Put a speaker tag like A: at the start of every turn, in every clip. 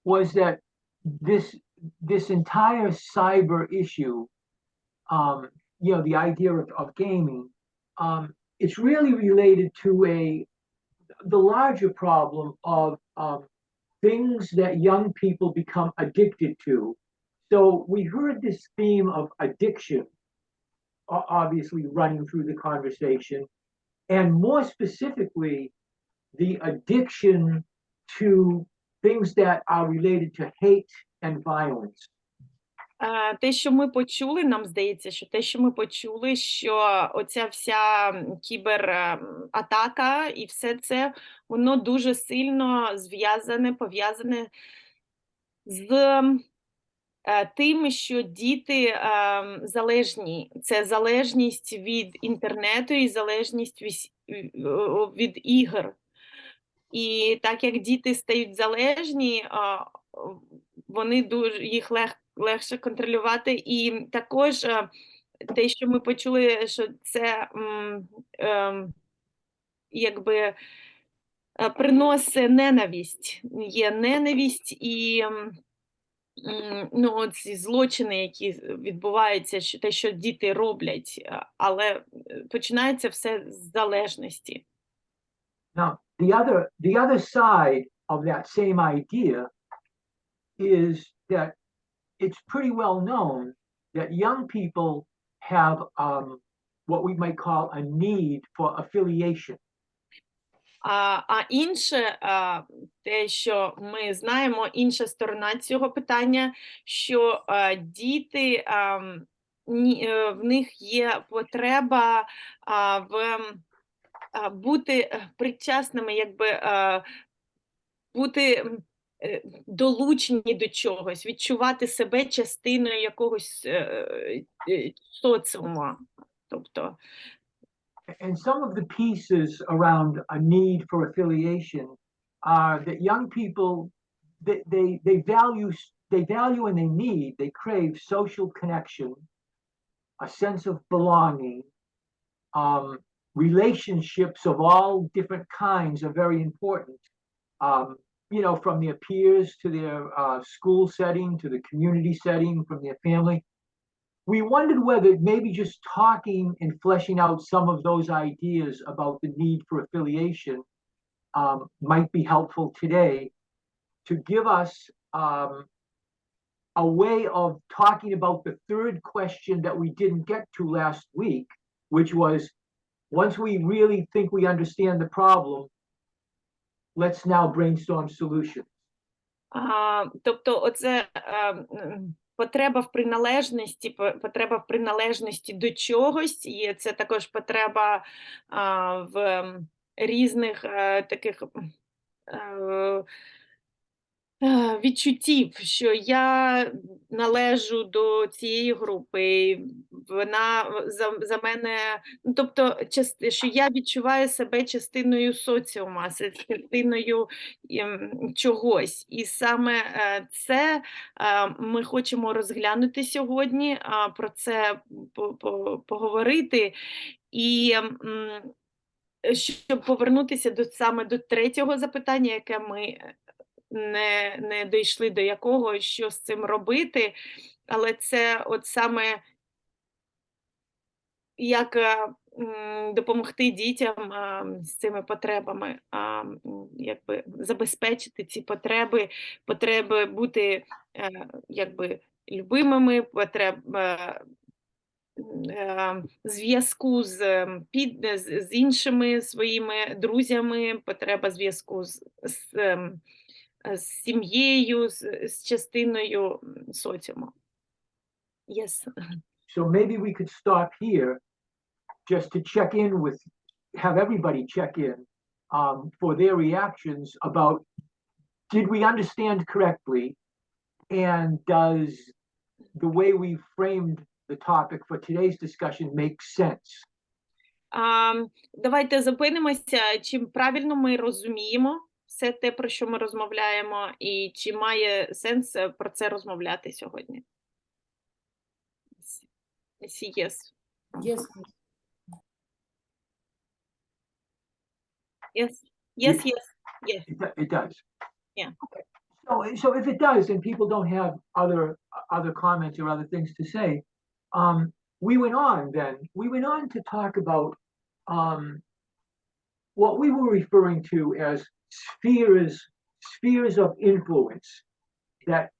A: was that this entire cyber issue, the idea of gaming, it's really related to the larger problem of things that young people become addicted to. So we heard this theme of addiction, obviously running through the conversation, and more specifically, the addiction to things that are related to hate and violence.
B: Те, що ми почули, нам здається, що те, що ми почули, що оця вся кібератака і все це, воно дуже сильно пов'язане з тим, що діти залежні. Це залежність від інтернету і залежність від ігор. І так як діти стають залежні, вони їх легше контролювати. І також те, що ми почули, що це якби приносить ненависть. Є ненависть і ці злочини, які відбуваються, те, що діти роблять, але починається все з залежності.
A: Now, the other side of that same idea is that it's pretty well known that young people have what we might call a need for affiliation.
B: А інше, те, що ми знаємо, інша сторона цього питання, що діти, в них є потреба бути причасними, якби бути долучені до чогось, відчувати себе частиною якогось соціуму. Тобто,
A: And some of the pieces around a need for affiliation are that young people, they value and they crave social connection, a sense of belonging. Relationships of all different kinds are very important. From their peers to their school setting, to the community setting, from their family. We wondered whether maybe just talking and fleshing out some of those ideas about the need for affiliation might be helpful today to give us a way of talking about the third question that we didn't get to last week, which was, once we really think we understand the problem, let's now brainstorm solutions.
B: Тобто, оце потреба в приналежності до чогось, і це також потреба в різних таких відчуттів, що я належу до цієї групи, вона за мене, тобто, що я відчуваю себе частиною соціуму, частиною чогось. І саме це ми хочемо розглянути сьогодні, про це поговорити, і щоб повернутися саме до третього запитання, яке ми не дійшли до якого, що з цим робити, але це от саме як допомогти дітям з цими потребами, якби забезпечити ці потреби бути якби любимими, зв'язку з іншими своїми друзями, потреба зв'язку з сім'єю, з частиною соціуму. Yes.
A: So maybe we could stop here just to have everybody check in for their reactions about, did we understand correctly, and does the way we framed the topic for today's discussion make sense?
B: Давайте зупинимося, чим правильно ми розуміємо все те, про що ми розмовляємо, і чи має сенс про це розмовляти сьогодні. Yes.
C: Yes.
B: Yes. Yes. Yes. Yes.
A: It does.
B: Yeah.
A: Okay. So if it does, and people don't have other comments or other things to say, we went on to talk about what we were referring to as spheres of influence that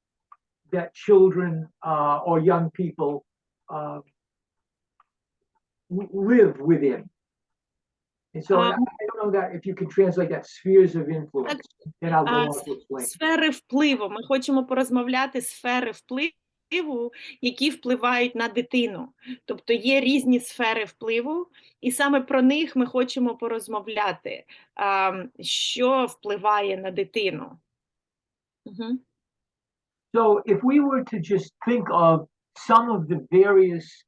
A: children or young people live within. And so I don't know that if you can translate that spheres of influence, then I'll go on to explain.
B: Сфери впливу. Ми хочемо порозмовляти сфери впливу, які впливають на дитину. Тобто є різні сфери впливу, і саме про них ми хочемо порозмовляти, що впливає на дитину. Угу.
A: So if we were to just think of some of the various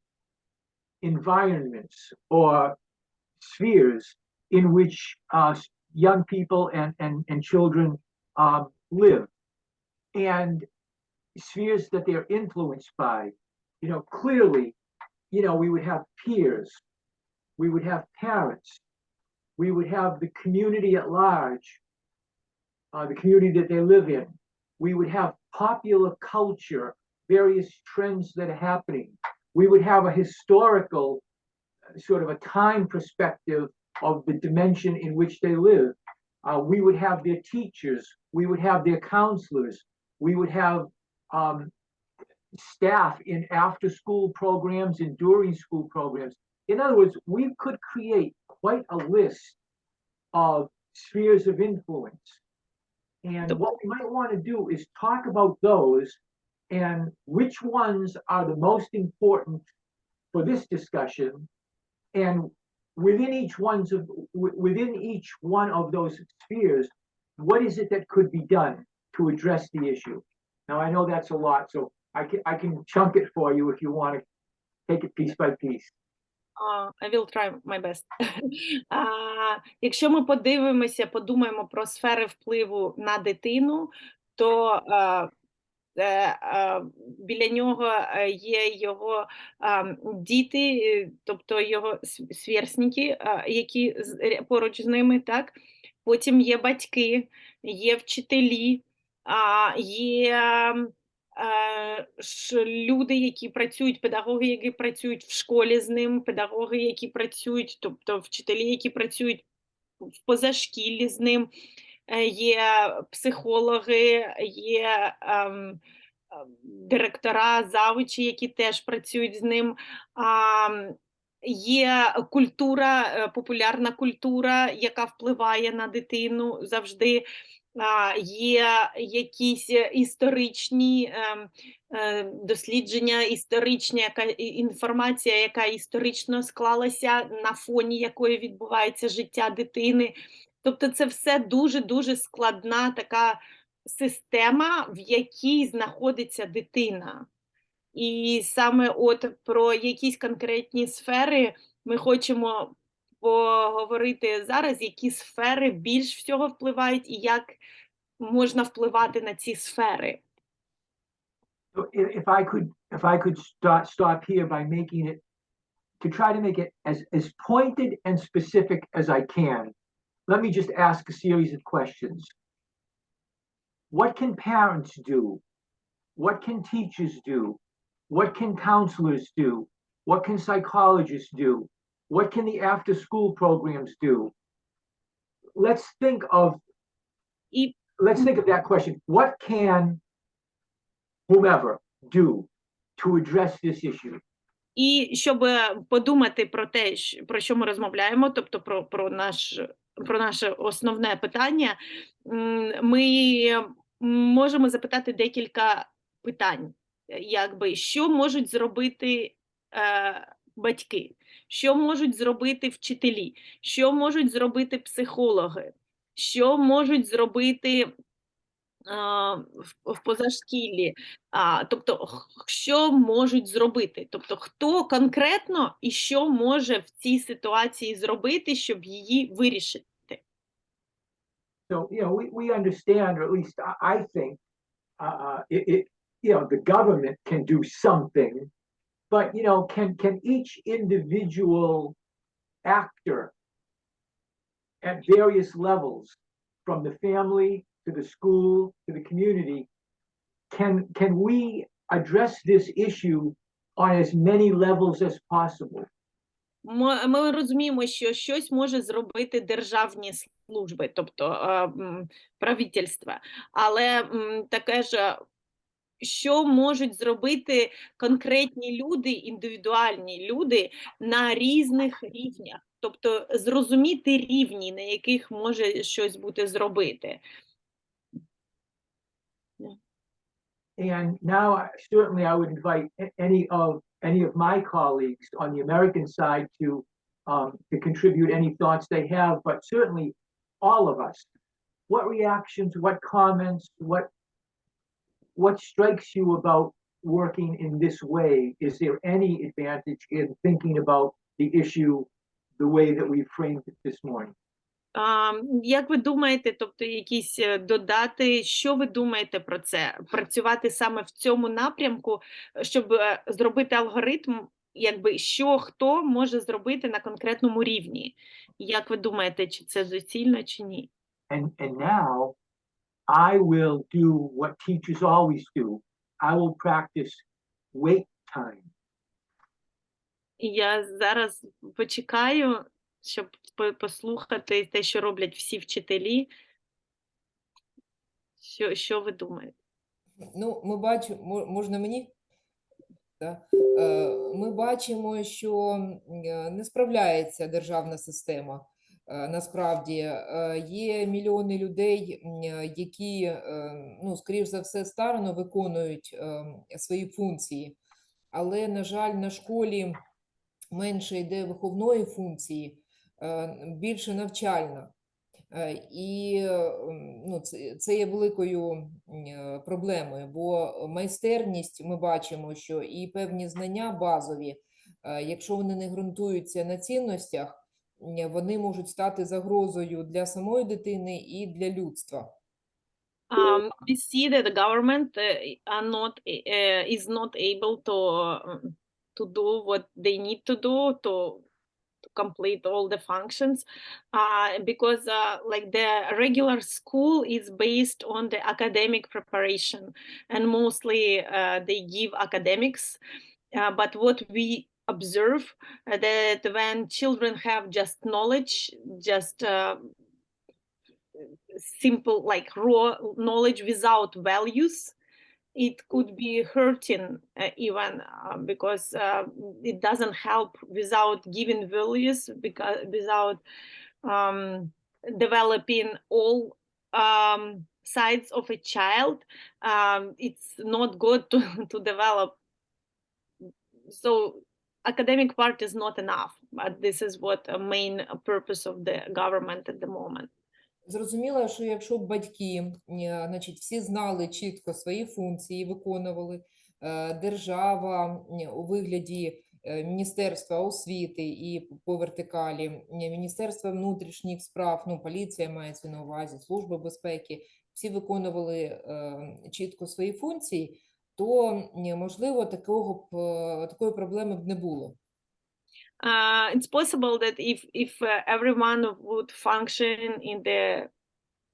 A: environments or spheres in which young people and children live, and spheres that they're influenced by, clearly, we would have peers, we would have parents, we would have the community at large, the community that they live in. We would have popular culture, various trends that are happening. We would have a historical sort of a time perspective of the dimension in which they live. We would have their teachers. We would have their counselors. We would have staff in after-school programs and during-school programs. In other words, we could create quite a list of spheres of influence. And what we might want to do is talk about those and which ones are the most important for this discussion. And within each one of those spheres, what is it that could be done to address the issue? Now, I know that's a lot, so I can chunk it for you if you want to take it piece by piece.
B: I will try my best. Якщо ми подумаємо про сфери впливу на дитину, то біля нього є його діти, тобто його сверстники, які поруч з ними, так? Потім є батьки, є вчителі, є люди, які працюють, педагоги, які працюють в школі з ним, педагоги, які працюють, тобто вчителі, які працюють в позашкіллі з ним, є психологи, є директора, завучі, які теж працюють з ним, є культура, популярна культура, яка впливає на дитину завжди, є якісь історичні дослідження, історична інформація, яка історично склалася, на фоні якої відбувається життя дитини. Тобто це все дуже-дуже складна така система, в якій знаходиться дитина. І саме от про якісь конкретні сфери ми хочемо поговорити зараз, які сфери більш всього впливають і як можна впливати на ці сфери.
A: So if I could stop here by making it, to try to make it as pointed and specific as I can, let me just ask a series of questions. What can parents do? What can teachers do? What can counselors do? What can psychologists do? What can the after-school programs do? Let's think of that question. What can whomever do to address this issue?
B: І щоб подумати про те, про що ми розмовляємо, тобто про наше основне питання, ми можемо запитати декілька питань. Що можуть зробити батьки, що можуть зробити вчителі, що можуть зробити психологи, що можуть зробити в позашкіллі, тобто що можуть зробити, тобто хто конкретно і що може в цій ситуації зробити, щоб її вирішити.
A: So, we understand, or at least I think, the government can do something, but, can each individual actor at various levels, from the family to the school, to the community, can we address this issue on as many levels as possible?
B: Ми розуміємо, що щось може зробити державні служби, тобто правительство, але таке ж, що можуть зробити конкретні люди, індивідуальні люди на різних рівнях, тобто зрозуміти рівні, на яких може щось бути зробити.
A: And now, certainly, I would invite any of my colleagues on the American side to contribute any thoughts they have. But certainly, all of us. What reactions? What comments? What strikes you about working in this way? Is there any advantage in thinking about the issue the way that we framed it this morning?
B: Як ви думаєте, тобто якісь додати, що ви думаєте про це? Працювати саме в цьому напрямку, щоб зробити алгоритм, якби що хто може зробити на конкретному рівні? Як ви думаєте, чи це доцільно, чи ні?
A: And now I will do what teachers always do. I will practice wait time.
B: Я зараз почекаю, щоб послухати те, що роблять всі вчителі. Що ви думаєте?
C: Ну, ми бачимо, можна мені? Так. Ми бачимо, що не справляється державна система. Насправді є мільйони людей, які, ну, скоріш за все, старано виконують свої функції, але, на жаль, на школі менше йде виховної функції, більше навчальна. І ну, це є великою проблемою, бо майстерність, ми бачимо, що і певні знання базові, якщо вони не ґрунтуються на цінностях, вони можуть стати загрозою для самої дитини і для людства.
B: We see that the government is not able to do what they need to do to complete all the functions, because like the regular school is based on the academic preparation, and mostly they give academics, but what we observe that when children have just knowledge, just simple like raw knowledge without values, it could be hurting even because it doesn't help without giving values, because without developing all sides of a child, it's not good to develop. So academic part is not enough, but this is what a main purpose of the government at the moment.
C: Зрозуміло, що якщо б батьки, значить, всі знали чітко свої функції, виконували, держава у вигляді Міністерства освіти і по вертикалі, Міністерства внутрішніх справ, ну, поліція мається на увазі, Служба безпеки, всі виконували чітко свої функції, то, можливо, такої проблеми б не було.
B: It's possible that if everyone would function in the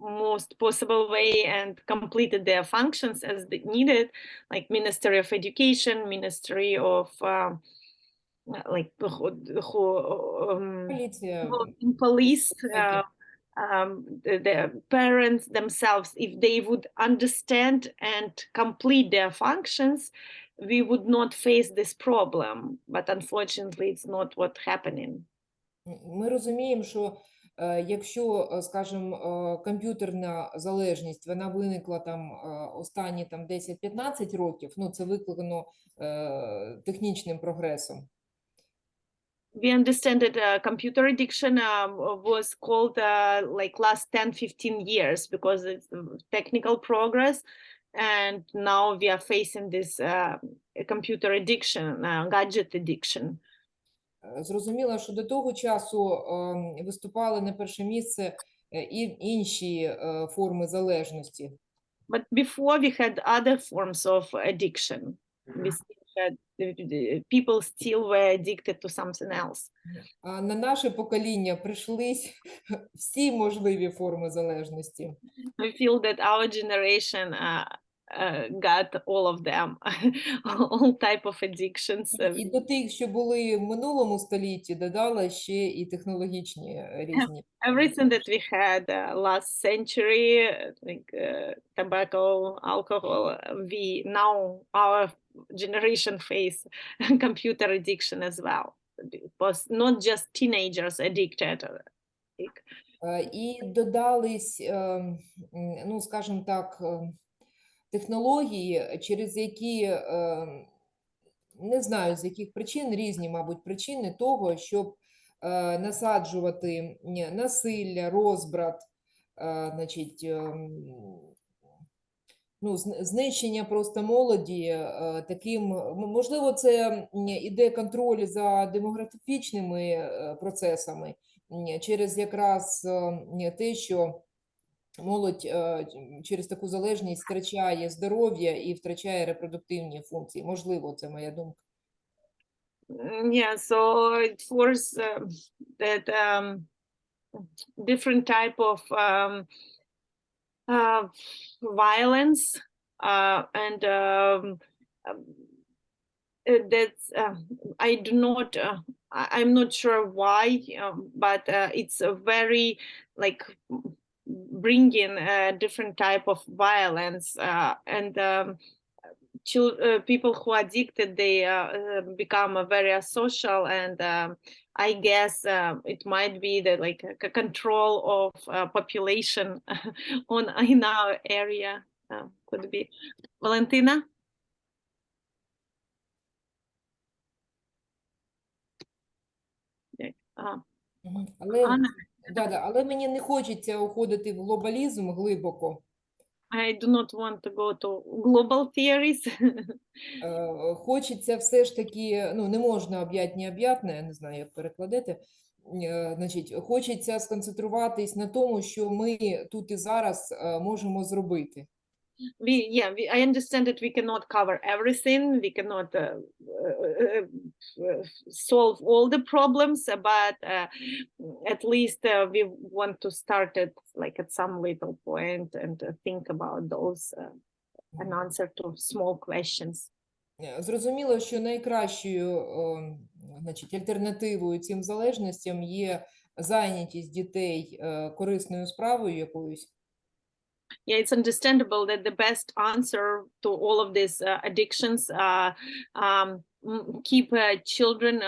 B: most possible way and completed their functions as needed, like Ministry of Education, Ministry of like police, the parents themselves, if they would understand and complete their functions, we would not face this problem, but unfortunately it's not what's happening.
C: Ми розуміємо, що якщо, скажімо, комп'ютерна залежність, вона виникла там останні там 10-15 років, ну, це викликано технічним прогресом.
B: We understand that computer addiction was called like last 10-15 years because it's technical progress, and now we are facing this computer addiction, gadget addiction.
C: Зрозуміло, що до того часу виступали на перше місце і інші форми залежності.
B: But before we had other forms of addiction. people still were addicted to something else.
C: А на наше покоління прийшлись всі можливі форми залежності.
B: I feel that our generation got all of them, all type of addictions.
C: І до тих, що були в минулому столітті, додали ще і технологічні різні.
B: Everything that we had last century, like tobacco, alcohol, we now our generation face computer addiction as well. Because not just teenagers addicted.
C: І додались, ну, скажімо так, технології, через які, не знаю з яких причин, різні, мабуть, причини того, щоб насаджувати насилля, розбрат, значить, ну, знищення просто молоді таким, можливо, це іде контроль за демографічними процесами, через якраз те, що молодь через таку залежність втрачає здоров'я і втрачає репродуктивні функції. Можливо, це моя думка.
B: Yeah, so it forced that different type of violence and that's I do not I'm not sure why, but it's a very like bringing a different type of violence and people who are addicted, they become very asocial, and I guess it might be that like a control of population on in our area could be. Valentina?
C: Але,
B: Анна?
C: але мені не хочеться уходити в глобалізм глибоко.
B: I do not want to go to global theories.
C: Хочеться все ж таки, ну, не можна об'ять необ'ятне, я не знаю, як перекладати. Значить, хочеться сконцентруватись на тому, що ми тут і зараз можемо зробити.
B: I understand that we cannot cover everything. We cannot solve all the problems, but at least we want to start it like at some little point and think about those and answer to small questions.
C: Зрозуміло, що найкращою, значить, альтернативою цим залежностям є зайнятість дітей корисною справою якоюсь.
B: Yeah, it's understandable that the best answer to all of these addictions keep children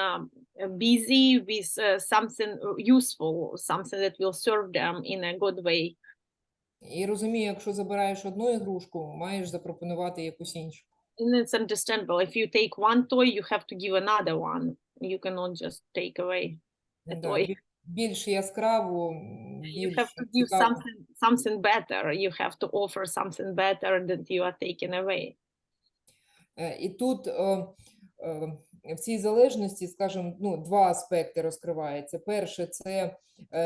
B: busy with something useful, something that will serve them in a good way.
C: І розумію, якщо забираєш одну ігрушку, маєш запропонувати якусь іншу.
B: And it's understandable. If you take one toy, you have to give another one. You cannot just take away a toy.
C: Більш яскраву,
B: You have to give something better. You have to offer something better that you are taking away.
C: І тут в цій залежності, скажімо, ну, два аспекти розкриваються. Перше, це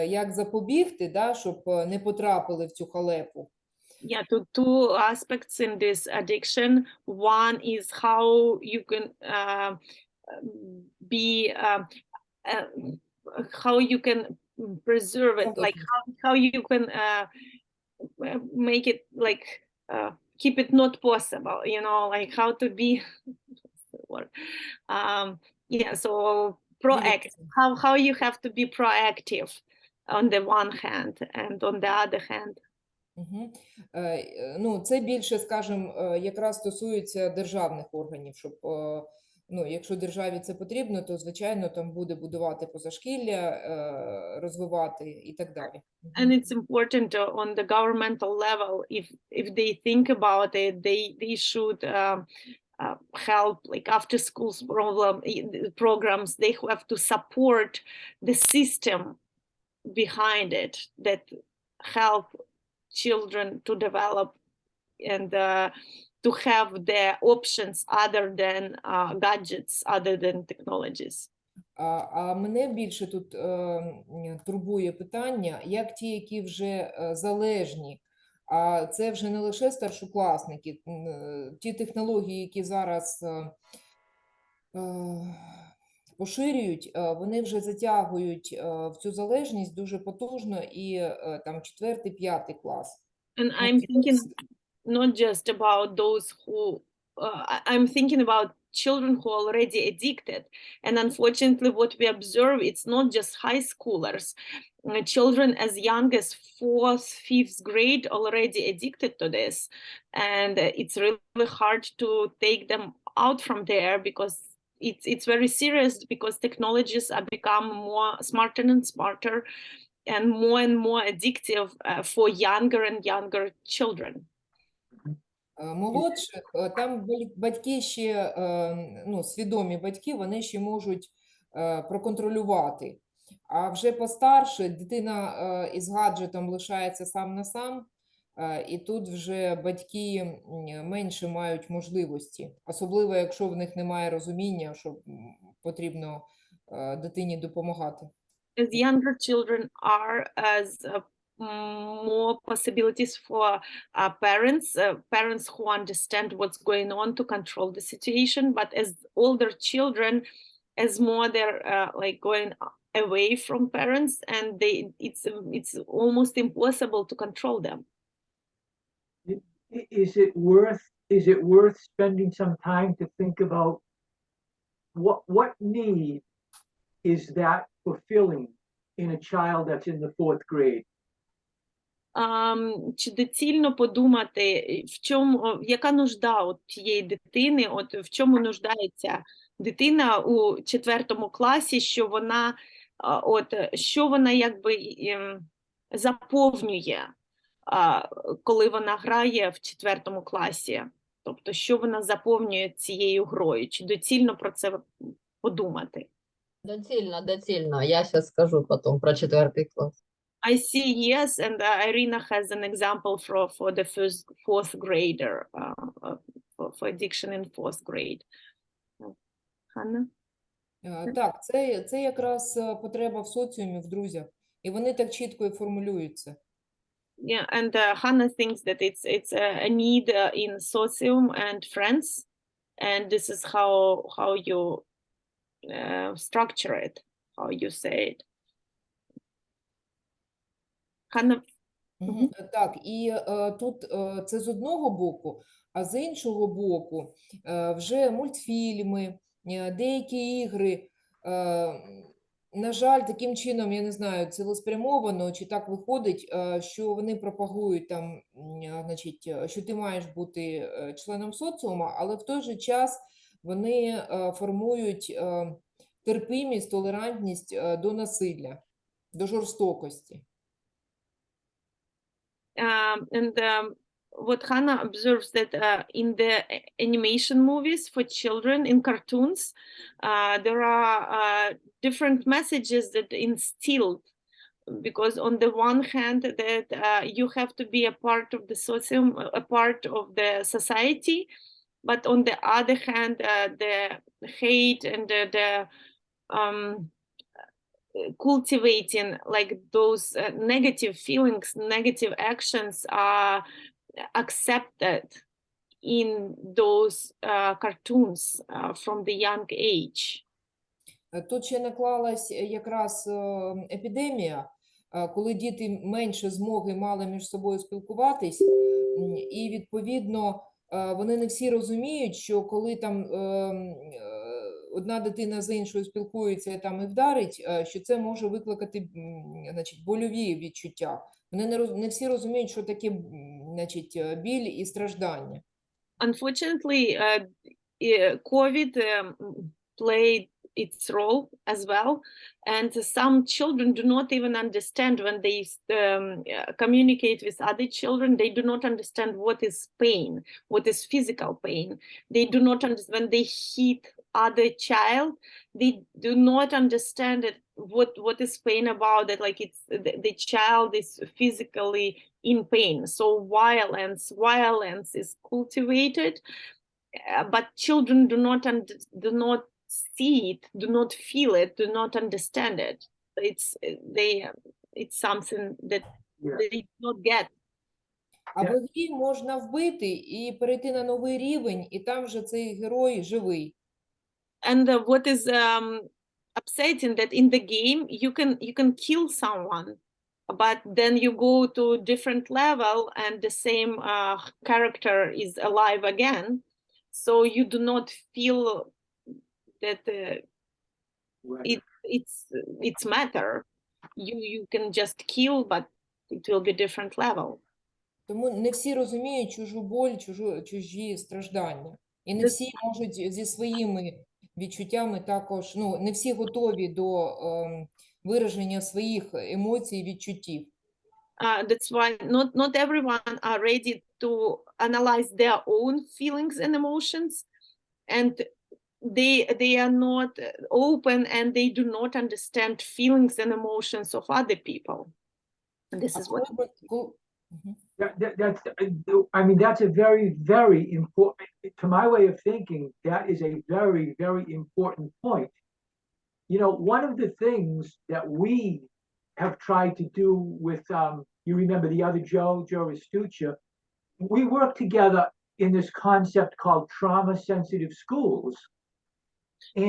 C: як запобігти, да, щоб не потрапили в цю халепу.
B: Yeah, two aspects in this addiction. One is how you can how you can preserve it, like how you can make it like keep it not possible, you know, like how to be yeah, so proactive, how you have to be proactive on the one hand, and on the other hand.
C: Ну, це більше, скажімо, якраз стосується державних органів, щоб, ну, якщо державі це потрібно, то, звичайно, там буде будувати позашкілля, розвивати і так далі.
B: And it's important on the governmental level, if they think about it, they should help, like after schools programs, they have to support the system behind it that help children to develop and to have their options other than gadgets, other than technologies.
C: А мене більше тут турбує питання, як ті, які вже залежні, а це вже не лише старшокласники, ті технології, які зараз поширюють, вони вже затягують в цю залежність дуже потужно і там 4-5 клас.
B: And I'm thinking not just about those who, I'm thinking about children who are already addicted. And unfortunately, what we observe, it's not just high schoolers. Children as young as 4th, 5th grade already addicted to this. And it's really hard to take them out from there because it's very serious, because technologies are become more smarter and smarter and more addictive for younger and younger children.
C: Молодших, там батьки ще, ну, свідомі батьки, вони ще можуть проконтролювати. А вже постарше дитина із гаджетом лишається сам на сам, і тут вже батьки менше мають можливості. Особливо, якщо в них немає розуміння, що потрібно дитині допомагати.
B: As younger children are, as more possibilities for parents who understand what's going on to control the situation. But as older children, as more they're like going away from parents, and it's almost impossible to control them.
A: Is it worth spending some time to think about what need is that fulfilling in a child that's in the 4th grade?
B: Чи доцільно подумати, яка нужда от тієї дитини, от в чому нуждається дитина у 4 класі, що вона якби заповнює, коли вона грає в 4 класі, тобто що вона заповнює цією грою, чи доцільно про це подумати?
D: Доцільно. Я зараз скажу потім про 4 клас.
B: I see, yes, and Irina has an example for the 4th grader, for addiction in 4th grade. Ханна?
C: Так, це якраз потреба в соціумі, в друзях. І вони так чітко і формулюються.
B: Yeah, and Hannah thinks that it's a need in socium and friends, and this is how you structure it, how you say it. Hannah?
C: Так, і тут це з одного боку, а з іншого боку вже мультфільми, деякі ігри, на жаль, таким чином, я не знаю, цілеспрямовано, чи так виходить, що вони пропагують там, значить, що ти маєш бути членом соціуму, але в той же час вони формують терпимість, толерантність до насилля, до жорстокості.
B: What Hannah observes that in the animation movies for children, in cartoons, there are different messages that instilled, because on the one hand that you have to be a part of the socium, a part of the society, but on the other hand, the hate and the cultivating like those negative feelings, negative actions are accepted in those cartoons from the young age.
C: Тут ще наклалась якраз епідемія, коли діти менше змоги мали між собою спілкуватись, і відповідно вони не всі розуміють, що коли там одна дитина з іншою спілкується там і вдарить, що це може викликати, значить, больові відчуття. Вони не всі розуміють, що таке, значить, біль і страждання.
B: Unfortunately, COVID played its role as well, and some children do not even understand when they communicate with other children. They do not understand what is pain, what is physical pain. They do not understand when they hit other child. They do not understand it, what is pain about it. Like it's the child is physically in pain. So violence is cultivated, but children do not see it, do not feel it, do not understand it. It's something that they do not get.
C: А в грі можна вбити і перейти на новий рівень, і там вже цей герой живий.
B: And what is upsetting that in the game you can kill someone, but then you go to a different level and the same character is alive again, so you do not feel that
A: Right.
B: it's matter. You can just kill, but it will be different level.
C: Тому не всі розуміють чужу боль, чужі страждання. І не всі можуть зі своїми відчуттями також, ну, не всі готові до вираження своїх емоцій, відчуттів.
B: That's why not everyone are ready to analyze their own feelings and emotions, and they are not open and they do not understand feelings and emotions of other people. And this is what
A: That's, I mean, that's a very, very important, to my way of thinking, that is a very, very important point. You know, one of the things that we have tried to do with, you remember the other Joe Astuccia, we work together in this concept called trauma-sensitive schools.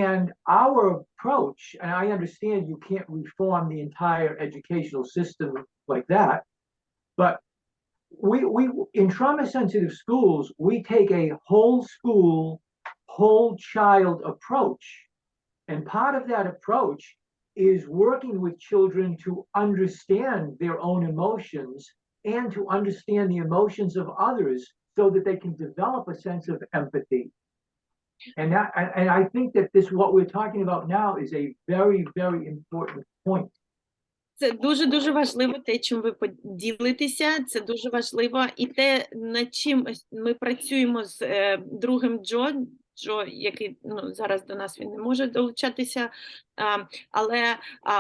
A: And our approach, and I understand you can't reform the entire educational system like that, but we in trauma-sensitive schools, we take a whole school, whole child approach. And part of that approach is working with children to understand their own emotions and to understand the emotions of others so that they can develop a sense of empathy. And I think that what we're talking about now is a very, very important point.
B: Це дуже важливо, те, чим ви поділитеся, це дуже важливо. І те, над чим ми працюємо з другим Джо, який зараз до нас він не може долучатися, але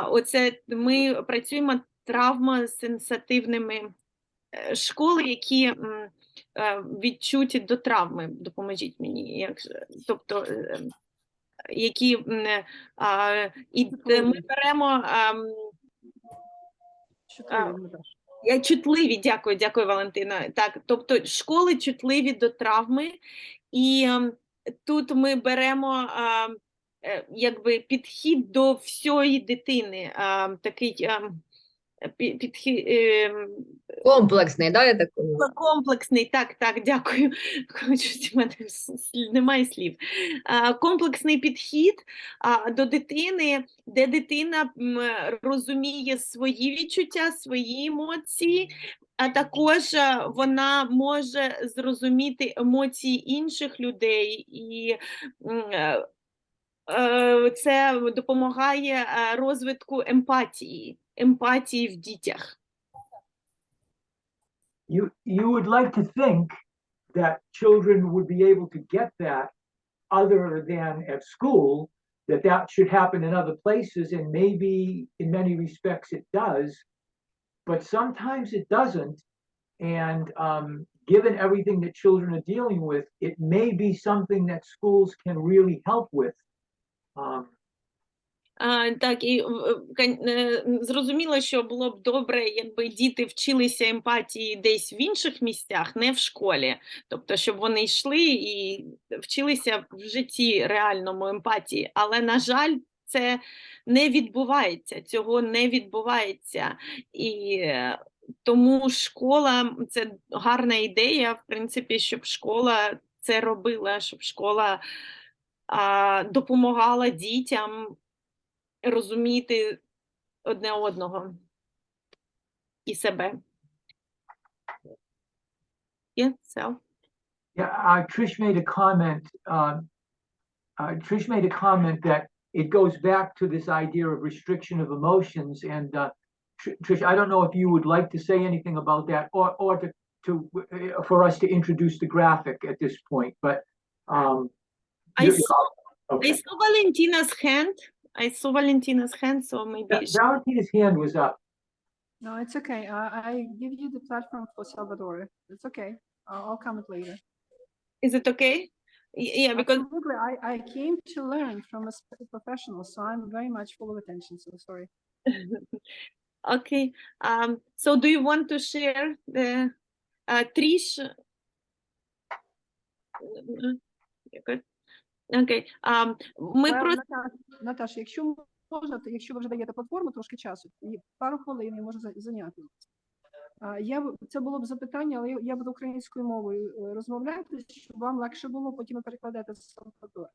B: оце ми працюємо травмосенситивними школи, які відчуті до травми, допоможіть мені. Тобто, які і ми беремо чутливі, дякую, Валентина. Так, тобто школи чутливі до травми, і тут ми беремо якби підхід до всієї дитини, такий
D: Комплексний, да, я так розумію?
B: Комплексний, так, дякую. У мене немає слів. Комплексний підхід до дитини, де дитина розуміє свої відчуття, свої емоції, а також вона може зрозуміти емоції інших людей, і це допомагає розвитку емпатії в дітях.
A: You would like to think that children would be able to get that other than at school, that should happen in other places, and maybe in many respects it does, but sometimes it doesn't. And given everything that children are dealing with, it may be something that schools can really help with.
B: Так, і зрозуміло, що було б добре, якби діти вчилися емпатії десь в інших місцях, не в школі. Тобто, щоб вони йшли і вчилися в житті реальному емпатії. Але, на жаль, це не відбувається, цього не відбувається. І тому школа – це гарна ідея, в принципі, щоб школа це робила, щоб школа допомагала дітям розуміти одне одного і себе. Yeah, so.
A: Yeah, Trish made a comment. Trish made a comment that it goes back to this idea of restriction of emotions. And Trish, I don't know if you would like to say anything about that, or for us to introduce the graphic at this point. But
B: I saw Valentina's hand. So maybe
A: Valentina's hand was up.
E: No, it's okay. I give you the platform for Salvador. It's okay. I'll comment later.
B: Is it okay? Yeah, because
E: absolutely. I came to learn from a professional, so I'm very much full of attention. So sorry.
B: Okay. So do you want to share the Trish? Good. Окей. Ми
E: Well,
B: просто
E: Наташ, якщо можна, то якщо ви вже даєте платформу трошки часу, і пару хвилин я можу зайняти. Це було б запитання, але я буду українською мовою розмовляти, щоб вам легше було, потім ви перекладете з Салвадора.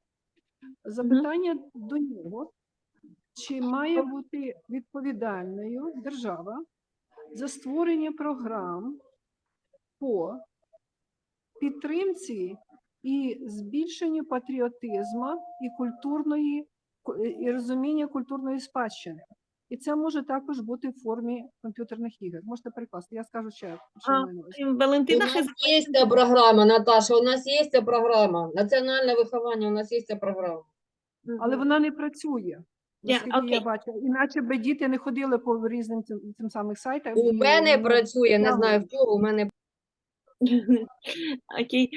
E: Запитання до нього, чи має бути відповідальною держава за створення програм по підтримці і збільшенню патріотизму і розуміння культурної спадщини. І це може також бути в формі комп'ютерних ігор. Можете перекласти, я скажу ще.
C: У
B: Валентина
C: нас є ця програма, Наташа, у нас є ця програма. Національне виховання, у нас є ця програма.
E: Але вона не працює, наскільки я бачу. Іначе би діти не ходили по різним цим самих сайтам.
C: У мене працює, не знаю в чого, у мене.
B: Okay.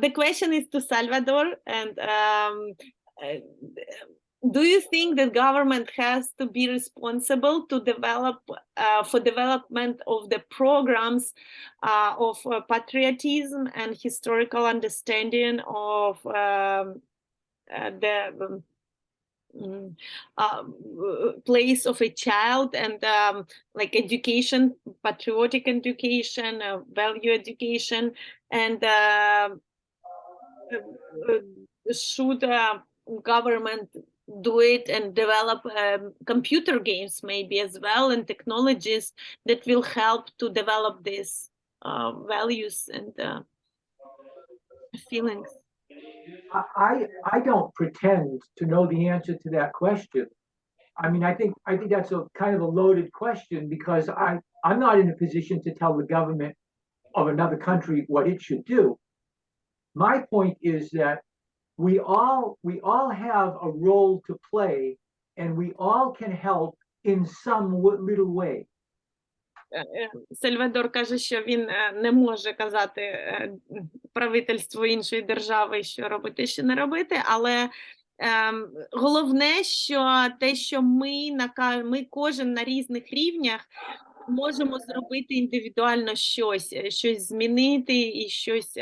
B: The question is to Salvador, and do you think that government has to be responsible to develop for development of the programs of patriotism and historical understanding of the place of a child and like education, patriotic education, value education, and should government do it and develop computer games maybe as well and technologies that will help to develop these values and feelings?
A: I don't pretend to know the answer to that question. I mean, I think that's a kind of a loaded question because I'm not in a position to tell the government of another country what it should do. My point is that we all have a role to play, and we all can help in some little way.
B: Сальвадор каже, що він не може казати правительству іншої держави, що робити, що не робити, але головне, що те, що ми кожен на різних рівнях можемо зробити індивідуально щось змінити і щось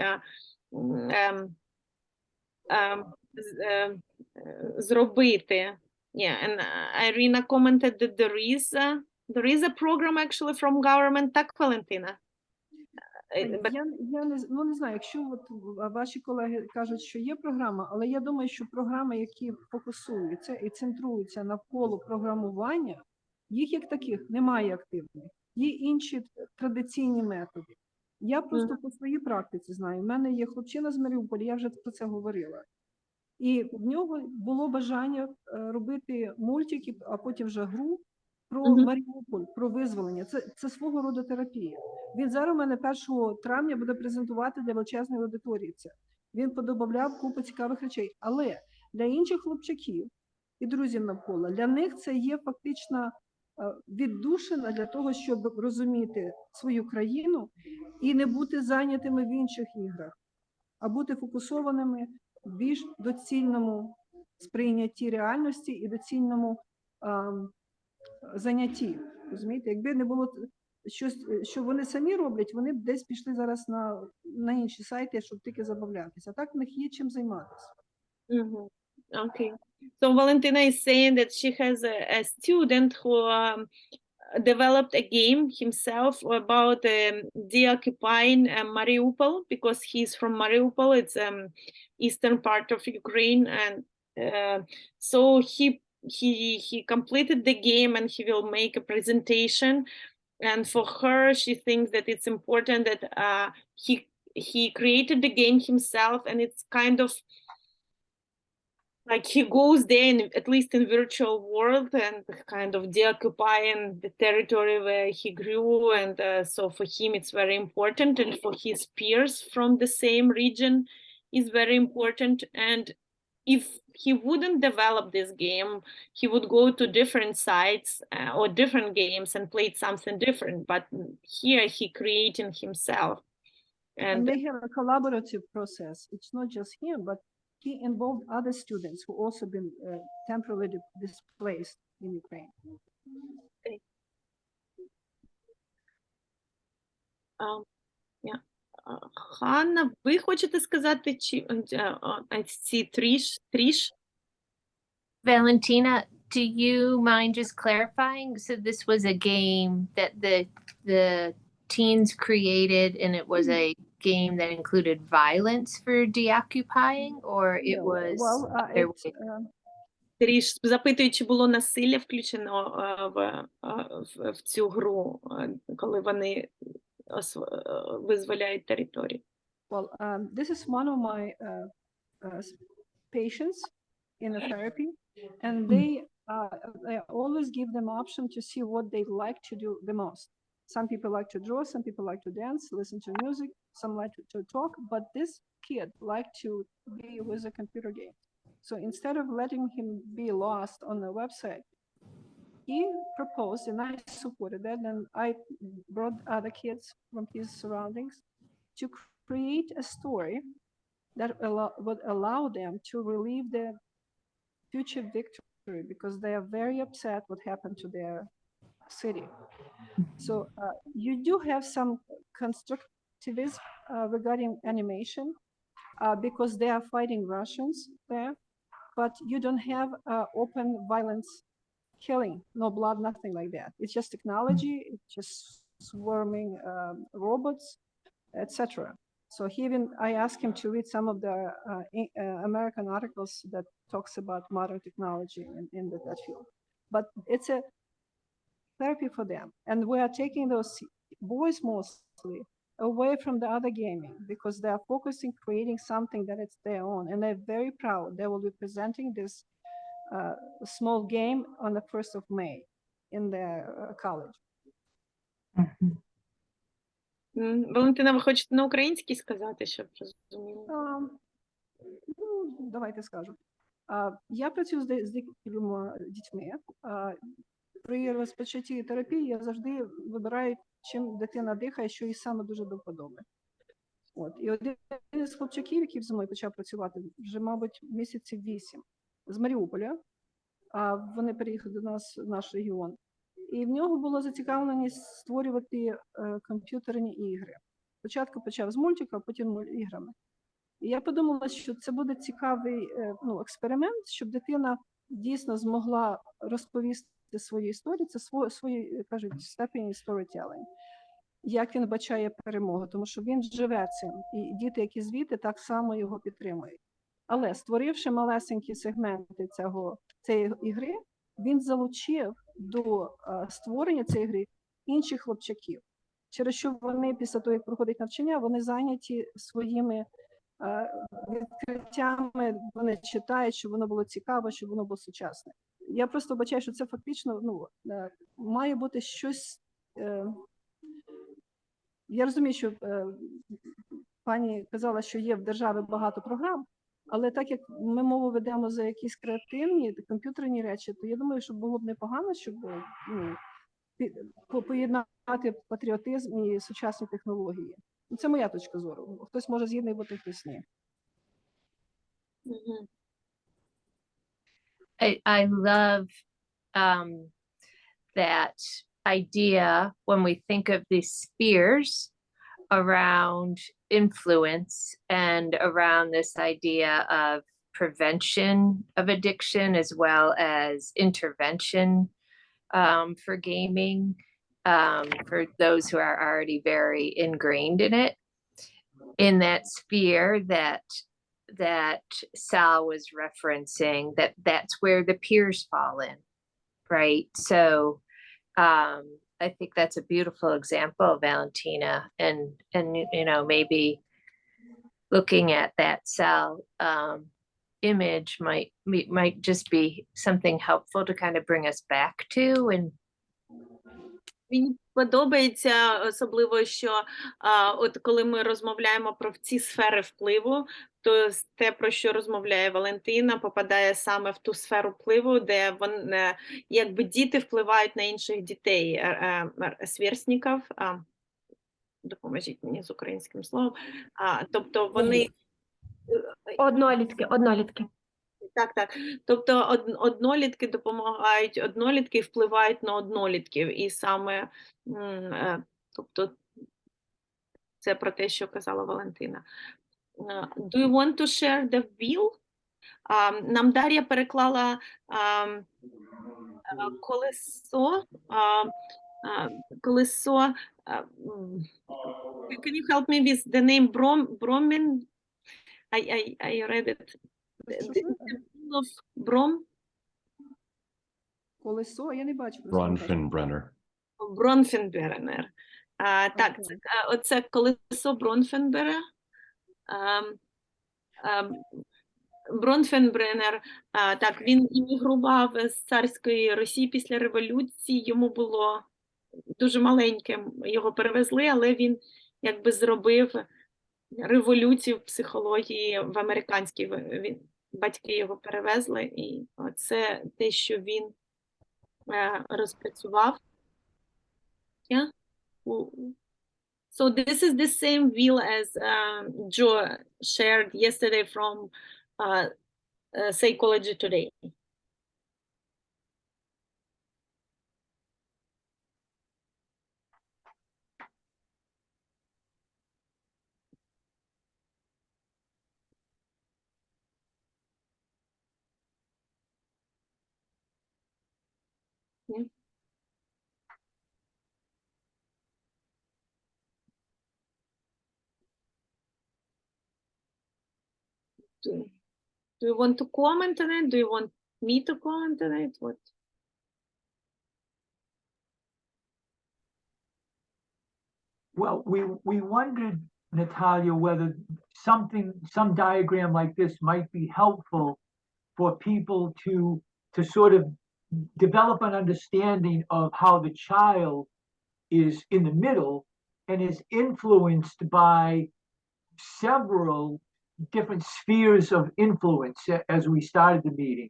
B: зробити. Yeah, and Irina commented that there is a program actually from government. Так, Валентина?
E: Я не знаю, якщо от ваші колеги кажуть, що є програма, але я думаю, що програми, які фокусуються і центруються навколо програмування, їх як таких немає активних. Є інші традиційні методи. Я просто по своїй практиці знаю. У мене є хлопчина з Маріуполя, я вже про це говорила. І в нього було бажання робити мультики, а потім вже гру про Маріуполь, про визволення. Це свого роду терапія. Він зараз у мене 1 травня буде презентувати для величезної аудиторії це. Він подобавляв купу цікавих речей. Але для інших хлопчаків і друзів навколо, для них це є фактично віддушина для того, щоб розуміти свою країну і не бути зайнятими в інших іграх, а бути фокусованими в більш доцільному сприйнятті реальності і доцільному занятті. Розумієте? Якби не було щось, що вони самі роблять, вони б десь пішли зараз на інші сайти, щоб тільки забавлятися. А так в них є чим займатися.
B: Okay. So Valentina is saying that she has a student who developed a game himself about deoccupying Mariupol, because he's from Mariupol. It's eastern part of Ukraine, and so he completed the game and he will make a presentation. And for her, she thinks that it's important that he created the game himself, and it's kind of like he goes there, at least in virtual world, and kind of deoccupying the territory where he grew. And so for him, it's very important. And for his peers from the same region is very important. And if he wouldn't develop this game, he would go to different sites or different games and played something different. But here he created himself.
E: And they have a collaborative process. It's not just him, but he involved other students who also been temporarily displaced in Ukraine.
B: Yeah. Ханна, ви хочете сказати, чи ці Тріш?
F: Valentina, do you mind just clarifying? So this was a game that the teens created, and it was a game that included violence for deoccupying, or it
E: No,
F: was
E: well,
F: there
E: it's,
F: was-
B: Тріш запитує, чи було насилля включено в цю гру, коли вони визволяють територію.
E: well, this is one of my patients in a therapy, and I always give them option to see what they like to do the most. Some people like to draw, some people like to dance, listen to music, some like to talk, but this kid liked to be with a computer game. So instead of letting him be lost on the website, he proposed, and I supported that, and I brought other kids from his surroundings to create a story that would allow them to relive their future victory, because they are very upset what happened to their city. So you do have some constructivism regarding animation, because they are fighting Russians there, but you don't have open violence killing, no blood, nothing like that. It's just technology, it's just swarming robots, etc. So I asked him to read some of the American articles that talks about modern technology in that field. But it's a therapy for them. And we are taking those boys mostly away from the other gaming, because they are focusing, creating something that it's their own. And they're very proud. They will be presenting this small game on the 1st of May in their college.
B: Валентина, ви хочете на українській сказати, щоб розуміли?
E: Ну, давайте скажу. Я працюю з декількома дітьми. При розпочатті терапії я завжди вибираю, чим дитина дихає, що їй саме дуже до вподоби. І один з хлопчаків, який зі мною почав працювати, вже, мабуть, місяців 8, з Маріуполя, вони переїхали до нас в наш регіон. І в нього було зацікавленість створювати комп'ютерні ігри. Спочатку почав з мультика, а потім іграми. І я подумала, що це буде цікавий експеримент, щоб дитина дійсно змогла розповісти свою історію, це свої, кажуть, степені storytelling, як він бачає перемогу, тому що він живе цим, і діти, які звідти, так само його підтримують. Але створивши малесенькі сегменти цієї ігри, він залучив до створення цієї гри інших хлопчаків, через що вони після того, як проходять навчання, вони зайняті своїми відкриттями, вони читають, щоб воно було цікаво, щоб воно було сучасне. Я просто бачаю, що це фактично має бути щось. Я розумію, що пані казала, що є в державі багато програм, але так як ми мову ведемо за якісь креативні, комп'ютерні речі, то я думаю, що було б непогано, щоб поєднати патріотизм і сучасні технології. Це моя точка зору. Хтось може згідний бути, хтось ні.
F: I love that idea when we think of these spheres around influence and around this idea of prevention of addiction as well as intervention for gaming, for those who are already very ingrained in it. In that sphere that Sal was referencing, that's where the peers fall in, right? So I think that's a beautiful example, Valentina, and maybe looking at that Sal image might just be something helpful to kind of bring us back to. And
B: мені подобається особливо, що от коли ми розмовляємо про ці сфери впливу, то те, про що розмовляє Валентина, попадає саме в ту сферу впливу, де якби діти впливають на інших дітей, сверстників, допоможіть мені з українським словом, тобто вони...
G: Однолітки.
B: Так. Тобто однолітки допомагають, однолітки впливають на однолітків. І саме, тобто, Це про те, що казала Валентина. Do you want to share the wheel? Нам Дар'я переклала колесо. Колесо. Can you help me with the name Bromin? I read it. The wheel of Brom?
E: Колесо, я не бачу. просто.
G: Bronfenbrenner.
B: Бронфенбернер. Так, це, оце колесо Бронфенбера. Бронфенбренер, так, він іммігрував з царської Росії після революції, йому було дуже маленьким, його перевезли, але він якби зробив революцію в психології в американській, батьки його перевезли, і це те, що він розпрацював. Yeah. So this is the same wheel as Joe shared yesterday from Psychology Today. Yeah. Do you want to comment on it? Do you want me to comment on it? What?
A: Well, we wondered, Natalia, whether some diagram like this might be helpful for people to sort of develop an understanding of how the child is in the middle and is influenced by several different spheres of influence as we started the meeting.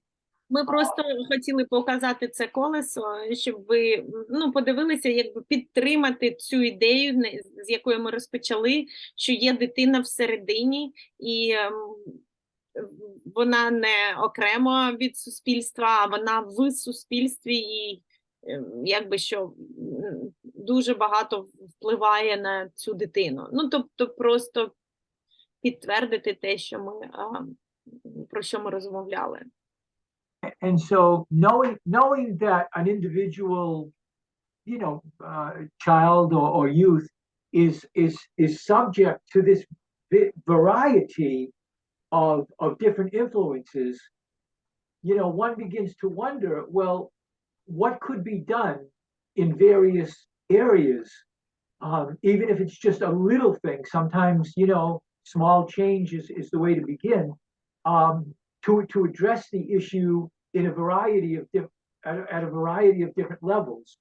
B: Ми просто хотіли показати це колесо, щоб ви подивилися, якби підтримати цю ідею, з якої ми розпочали, що є дитина всередині, і вона не окремо від суспільства, а вона в суспільстві, і якби що дуже багато впливає на цю дитину. Тобто просто підтвердити те, що ми, про що ми розмовляли.
A: And so knowing that an individual, child or youth is subject to this variety of different influences, one begins to wonder, well, what could be done in various areas, even if it's just a little thing. Sometimes, small change is the way to begin, to address the issue in a variety of at a variety of different levels.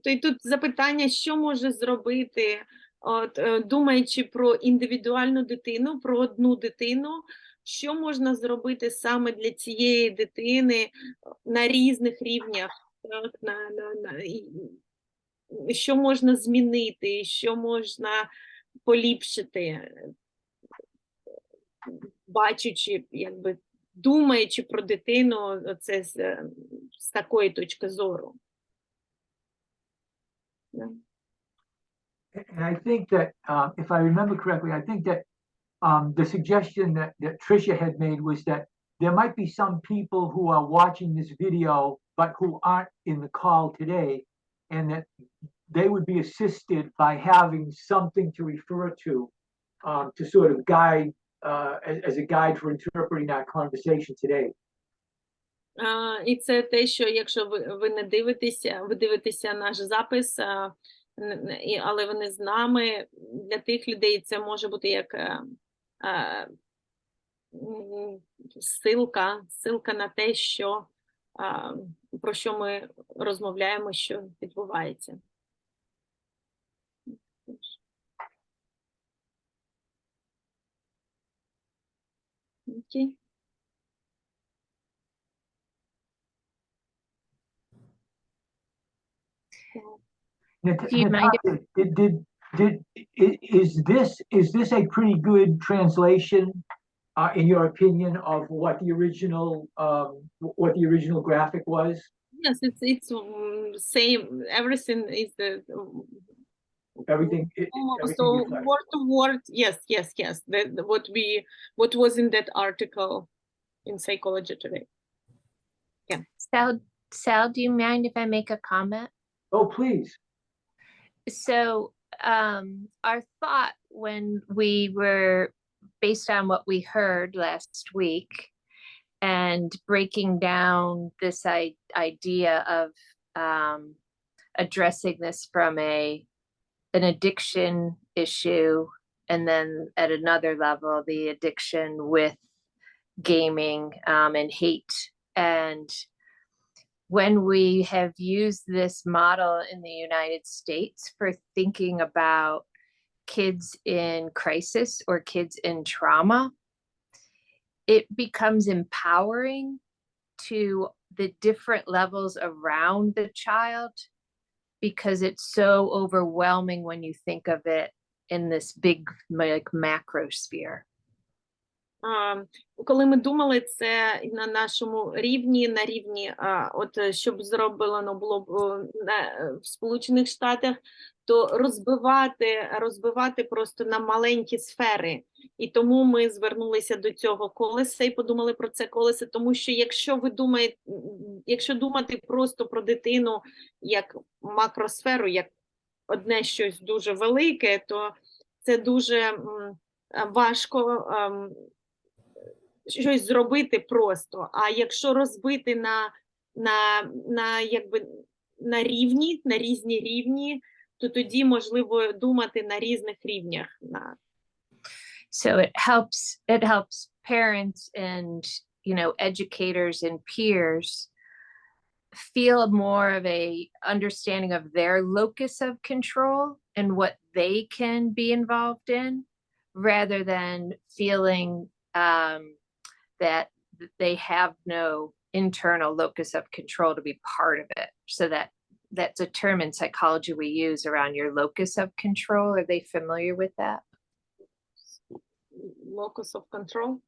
B: І тут запитання, що може зробити, думаючи про індивідуальну дитину, про одну дитину, що можна зробити саме для цієї дитини на різних рівнях, що можна змінити, що можна поліпшити, бачачи, якби думаючи про дитину, це з такої точки зору. Yeah.
A: And I think that, if I remember correctly, I think that the suggestion that Tricia had made was that there might be some people who are watching this video, but who aren't in the call today, and that they would be assisted by having something to refer to sort of guide, as a guide for interpreting our conversation today.
B: І це те, що якщо ви не дивитеся, ви дивитеся наш запис, але ви не з нами, для тих людей це може бути як ссылка на те, що, про що ми розмовляємо, що відбувається. Окей.
A: Natalia, is this a pretty good translation, in your opinion, of what the original graphic was?
B: Yes, it's same. Everything is
A: Everything,
B: So
A: everything reflects.
B: word to word, yes. What was in that article in Psychology Today.
F: Sal, do you mind if I make a comment?
A: Oh, please.
F: So our thought when we were, based on what we heard last week and breaking down this idea of addressing this from an addiction issue, and then at another level, the addiction with gaming and hate. And when we have used this model in the United States for thinking about kids in crisis or kids in trauma, it becomes empowering to the different levels around the child, because it's so overwhelming when you think of it in this big, like, macro sphere.
B: Коли ми думали це на нашому рівні, на рівні, от щоб зроблено було б в Сполучених Штатах, то розбивати просто на маленькі сфери. І тому ми звернулися до цього колеса і подумали про це колесо, тому що якщо думати просто про дитину як макросферу, як одне щось дуже велике, то це дуже важко щось зробити просто. А якщо розбити на різні рівні, то тоді можливо думати на різних рівнях.
F: So it helps parents and, educators and peers feel more of a understanding of their locus of control and what they can be involved in, rather than feeling that they have no internal locus of control to be part of it. So that's a term in psychology we use around your locus of control. Are they familiar with that?
B: Locus of control?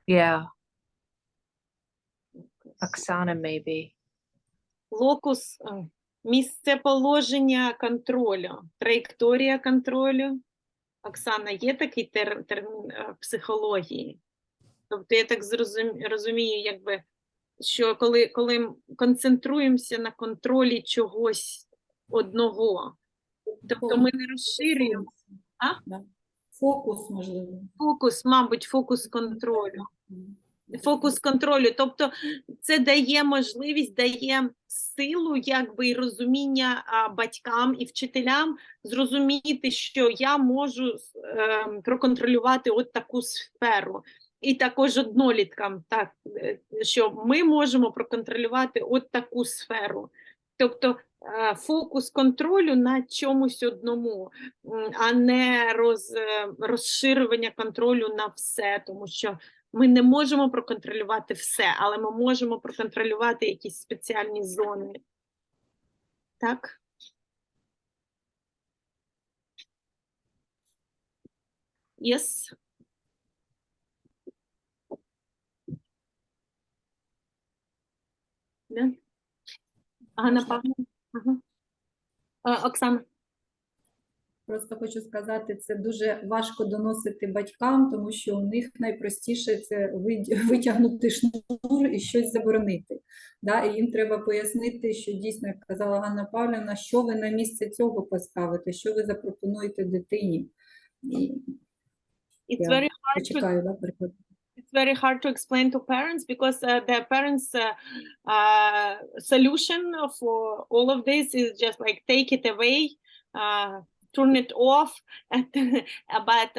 F: Yeah. Oksana, maybe.
B: Локус – місце положення контролю, траєкторія контролю. Оксана, є такий термін в психології? Тобто я так розумію, що коли концентруємося на контролі чогось одного, тобто ми не розширюємо.
G: Фокус, можливо.
B: Фокус контролю. Фокус контролю, тобто це дає можливість, дає силу і розуміння батькам і вчителям зрозуміти, що я можу проконтролювати от таку сферу. І також одноліткам, що ми можемо проконтролювати от таку сферу. Тобто фокус контролю на чомусь одному, а не розширювання контролю на все, тому що ми не можемо проконтролювати все, але ми можемо проконтролювати якісь спеціальні зони. Так? Yes? Да? Ганна Павлівна? Оксана.
G: Просто хочу сказати, це дуже важко доносити батькам, тому що у них найпростіше це витягнути шнур і щось заборонити. Да? І їм треба пояснити, що дійсно, як казала Ганна Павлівна, що ви на місце цього поставите, що ви запропонуєте дитині.
B: It's very hard to explain to parents because the parents' solution for all of this is just like take it away, turn it off, but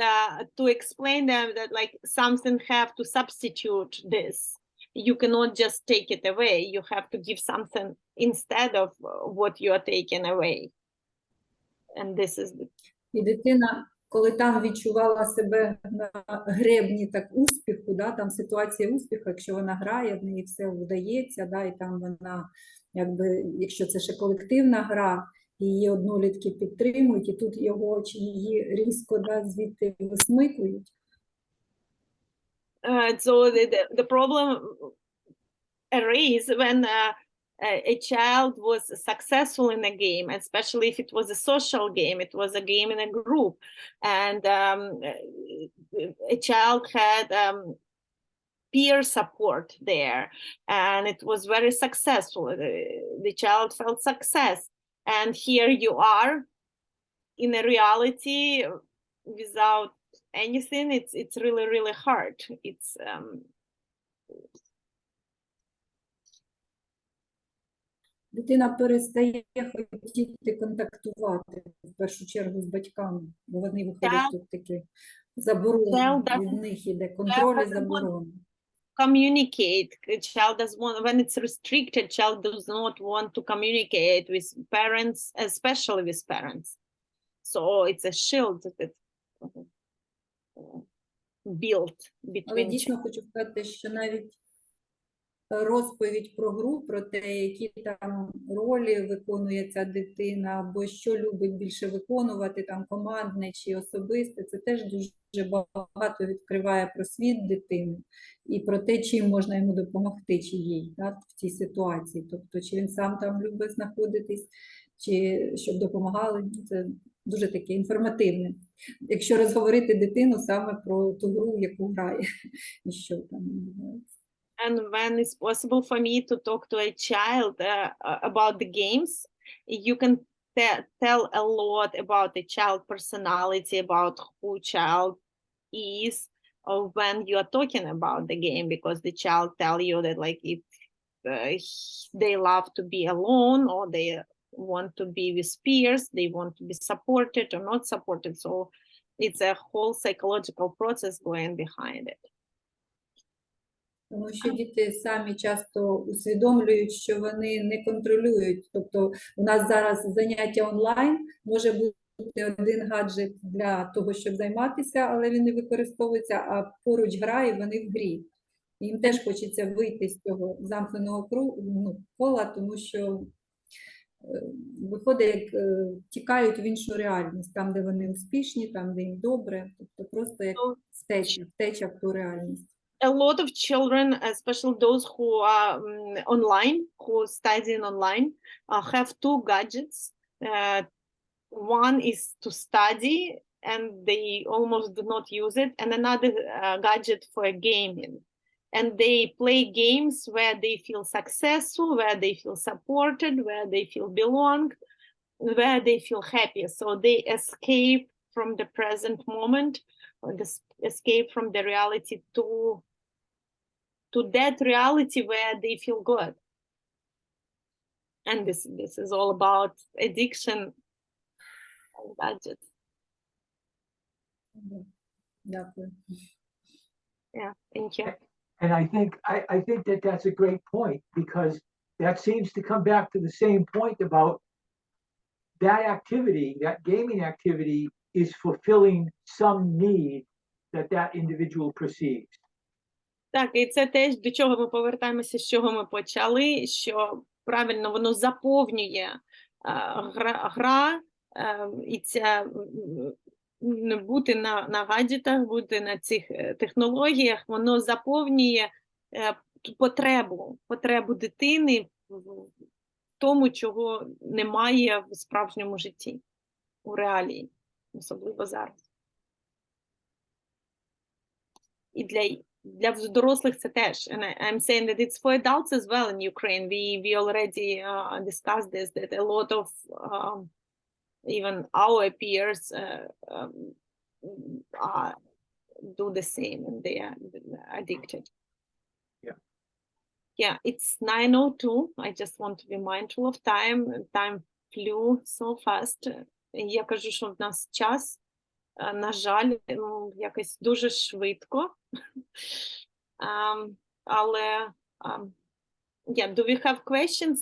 B: to explain them that like something have to substitute this. You cannot just take it away. You have to give something instead of what you are taking away. And this is the...
G: І дитина, коли там відчувала себе на гребні так успіху, да, там ситуація успіху, якщо вона грає, в неї все вдається, да, і там вона, якщо це ще колективна гра, її однолітки підтримують, і тут його чи її різко звідти висмикують.
B: So the problem arises when a child was successful in a game, especially if it was a social game, it was a game in a group, and a child had peer support there, and it was very successful. The child felt success, and here you are in a reality without anything. It's really, really hard. It's
G: Дитина перестає хотіти контактувати, в першу чергу, з батьками, бо вони виходять тут такі заборони, від них іде контроль і заборони.
B: Communicate. A child does want, when it's restricted, child does not want to communicate with parents, especially with parents. So it's a shield that's built between.
G: Але дійсно хочу сказати, що навіть розповідь про гру, про те, які там ролі виконує ця дитина, або що любить більше виконувати, там командне чи особисте, це теж дуже багато відкриває про світ дитини і про те, чим можна йому допомогти, чи їй, так, в цій ситуації. Тобто, чи він сам там любить знаходитись, чи щоб допомагали. Це дуже таке інформативне. Якщо розговорити дитину саме про ту гру, яку грає, і що там відбувається.
B: And when it's possible for me to talk to a child about the games, you can tell a lot about the child personality, about who child is, or when you are talking about the game, because the child tell you that like if they love to be alone, or they want to be with peers, they want to be supported or not supported. So it's a whole psychological process going behind it.
G: Тому що діти самі часто усвідомлюють, що вони не контролюють. Тобто у нас зараз заняття онлайн, може бути один гаджет для того, щоб займатися, але він не використовується, а поруч гра і вони в грі. Їм теж хочеться вийти з цього замкненого кола, тому що виходить, як тікають в іншу реальність, там, де вони успішні, там, де їм добре. Тобто просто як втеча в ту реальність.
B: A lot of children, especially those who are online, who studying online, have two gadgets. One is to study, and they almost do not use it, and another gadget for gaming. And they play games where they feel successful, where they feel supported, where they feel belong, where they feel happy. So they escape from the present moment, or escape from the reality to that reality where they feel good. And this is all about addiction and gadgets.
G: Дякую.
B: Yeah, thank you.
A: And I think that that's a great point, because that seems to come back to the same point about that activity, that gaming activity is fulfilling some need that individual perceives.
B: Так, і це теж до чого ми повертаємося, з чого ми почали, що правильно воно заповнює гра, і ця бути на гаджетах, бути на цих технологіях, воно заповнює потребу дитини в тому, чого немає в справжньому житті, у реалії, особливо зараз. І для дорослих це теж. And I'm saying that it's for adults as well in Ukraine. We already discussed this, that a lot of even our peers do the same, and they are addicted.
A: Yeah.
B: Yeah, it's 9:02. I just want to be mindful of time. Time flew so fast. Я кажу, що в нас час, на жаль, якось дуже швидко. Але, yeah, do we have questions?